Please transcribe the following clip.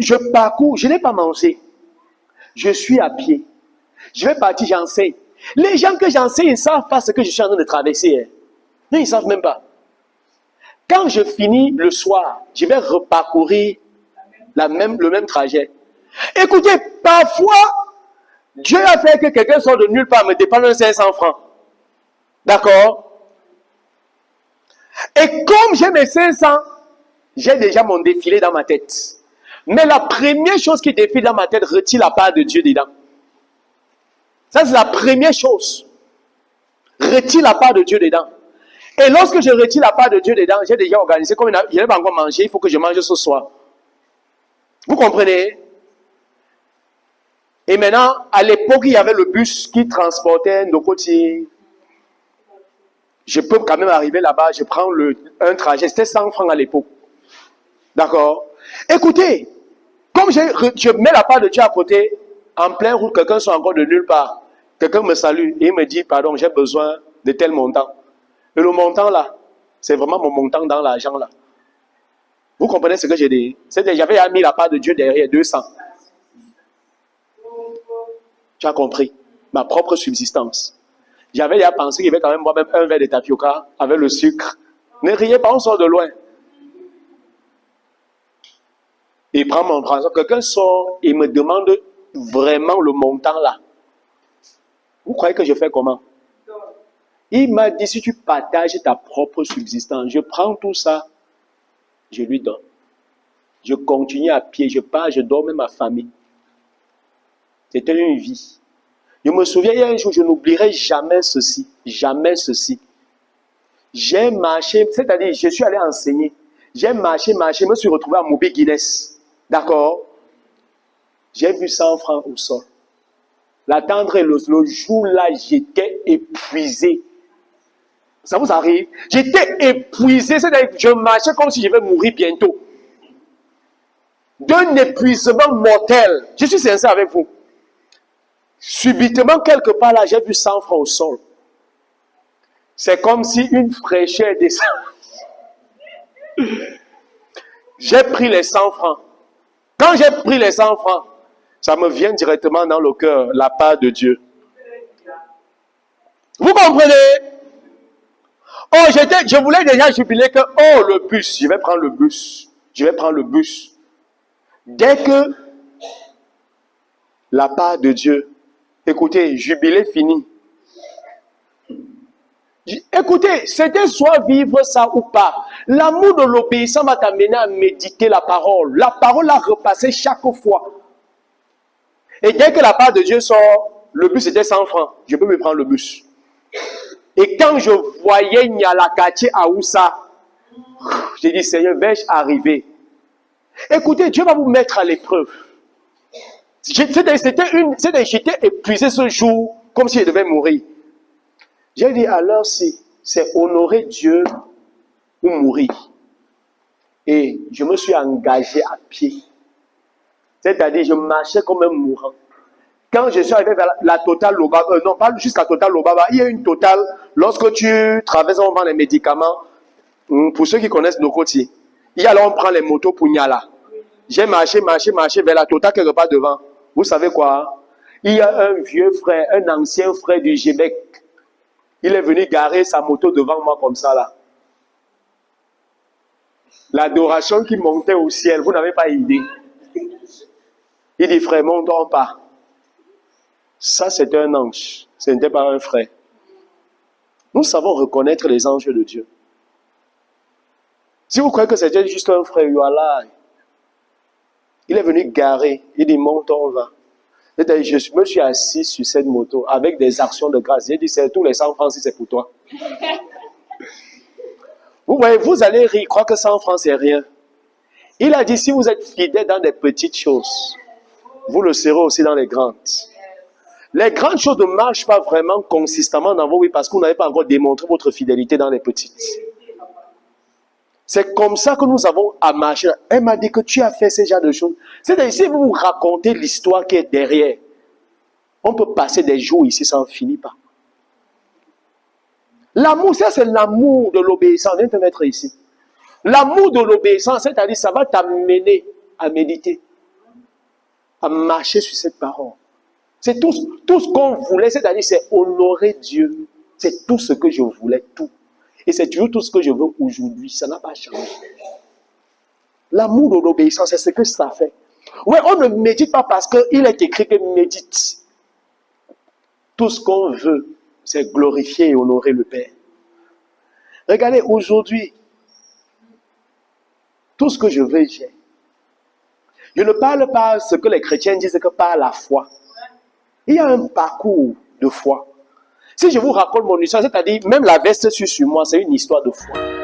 Je parcours, je n'ai pas mangé. Je suis à pied. Je vais partir, j'enseigne. Les gens que j'enseigne, ils ne savent pas ce que je suis en train de traverser. Hein. Non, ils ne savent même pas. Quand je finis le soir, je vais reparcourir le même trajet. Écoutez, parfois, Dieu a fait que quelqu'un soit de nulle part me dépense 500 francs. D'accord? Et comme j'ai mes 500, j'ai déjà mon défilé dans ma tête. Mais la première chose qui défile dans ma tête, retire la part de Dieu dedans. Ça, c'est la première chose. Retire la part de Dieu dedans. Et lorsque je retire la part de Dieu dedans, j'ai déjà organisé, comme je n'ai pas encore mangé, il faut que je mange ce soir. Vous comprenez? Et maintenant, à l'époque, il y avait le bus qui transportait nos côtiers. Je peux quand même arriver là-bas, je prends un trajet, c'était 100 francs à l'époque. D'accord? Écoutez, comme je mets la part de Dieu à côté, en pleine route, quelqu'un soit encore de nulle part. Quelqu'un me salue et il me dit, pardon, j'ai besoin de tel montant. Et le montant là, c'est vraiment mon montant dans l'argent là. Vous comprenez ce que j'ai dit? J'avais mis la part de Dieu derrière, 200. Tu as compris? Ma propre subsistance. J'avais déjà pensé qu'il y avait quand même moi-même un verre de tapioca avec le sucre. Ne riez pas, on sort de loin. Il prend mon bras. Quelqu'un sort et me demande vraiment le montant là. Vous croyez que je fais comment? Il m'a dit, si tu partages ta propre subsistance, je prends tout ça, je lui donne. Je continue à pied, je pars, je dors même ma famille. C'était une vie. Je me souviens, il y a un jour, je n'oublierai jamais ceci. Jamais ceci. J'ai marché, c'est-à-dire, je suis allé enseigner. J'ai marché, je me suis retrouvé à Moby Guinness. D'accord? J'ai vu 100 francs au sol. L'attendre, le jour là, j'étais épuisé. Ça vous arrive? J'étais épuisé, c'est-à-dire je marchais comme si je vais mourir bientôt. D'un épuisement mortel. Je suis sincère avec vous. Subitement, quelque part là, j'ai vu 100 francs au sol. C'est comme si une fraîcheur descend. J'ai pris les 100 francs. Quand j'ai pris les 100 francs, ça me vient directement dans le cœur, la part de Dieu. Vous comprenez? Oh, je voulais déjà jubiler que, oh, le bus, je vais prendre le bus. Je vais prendre le bus. Dès que la part de Dieu, écoutez, jubilé fini. Écoutez, c'était soit vivre ça ou pas. L'amour de l'obéissance va t'amener à méditer la parole. La parole à repasser chaque fois. Et dès que la part de Dieu sort, le bus était 100 francs. Je peux me prendre le bus. Et quand je voyais Nyalakati Aoussa, j'ai dit, Seigneur, vais-je arriver? Écoutez, Dieu va vous mettre à l'épreuve. J'étais épuisé ce jour, comme si je devais mourir. J'ai dit, alors si, c'est honorer Dieu ou mourir. Et je me suis engagé à pied. C'est-à-dire, je marchais comme un mourant. Quand je suis arrivé vers la Total Lobaba, non pas jusqu'à Total Lobaba, il y a une Total, lorsque tu traverses, on vend les médicaments, pour ceux qui connaissent nos côtiers, il y a là, on prend les motos pour Niala. J'ai marché vers la Total quelque part devant. Vous savez quoi? Il y a un vieux frère, un ancien frère du Québec. Il est venu garer sa moto devant moi comme ça là. L'adoration qui montait au ciel, vous n'avez pas idée. Il dit, frère, montons pas. Ça, c'est un ange. Ce n'était pas un frère. Nous savons reconnaître les anges de Dieu. Si vous croyez que c'était juste un frère, voilà. Il est venu garer. Il dit, montons, on va. Je me suis assis sur cette moto avec des actions de grâce. J'ai dit, c'est tous les 100 francs si c'est pour toi. Vous voyez, vous allez rire, croire que 100 francs, c'est rien. Il a dit, si vous êtes fidèle dans des petites choses, vous le serez aussi dans les grandes. Les grandes choses ne marchent pas vraiment consistamment dans vos vies parce que vous n'avez pas encore démontré votre fidélité dans les petites. C'est comme ça que nous avons à marcher. Elle m'a dit que tu as fait ce genre de choses. C'est-à-dire, si vous racontez l'histoire qui est derrière, on peut passer des jours ici, ça n'en finit pas. L'amour, ça c'est l'amour de l'obéissance. Viens te mettre ici. L'amour de l'obéissance, c'est-à-dire, ça va t'amener à méditer. à marcher sur cette parole. C'est tout ce qu'on voulait, c'est-à-dire c'est honorer Dieu. C'est tout ce que je voulais, tout. Et c'est toujours tout ce que je veux aujourd'hui. Ça n'a pas changé. L'amour de l'obéissance, c'est ce que ça fait. Ouais, on ne médite pas parce qu'il est écrit que médite. Tout ce qu'on veut, c'est glorifier et honorer le Père. Regardez, aujourd'hui, tout ce que je veux, j'ai. Je ne parle pas ce que les chrétiens disent que par la foi. Il y a un parcours de foi. Si je vous raconte mon histoire, c'est-à-dire même la veste sur moi, c'est une histoire de foi.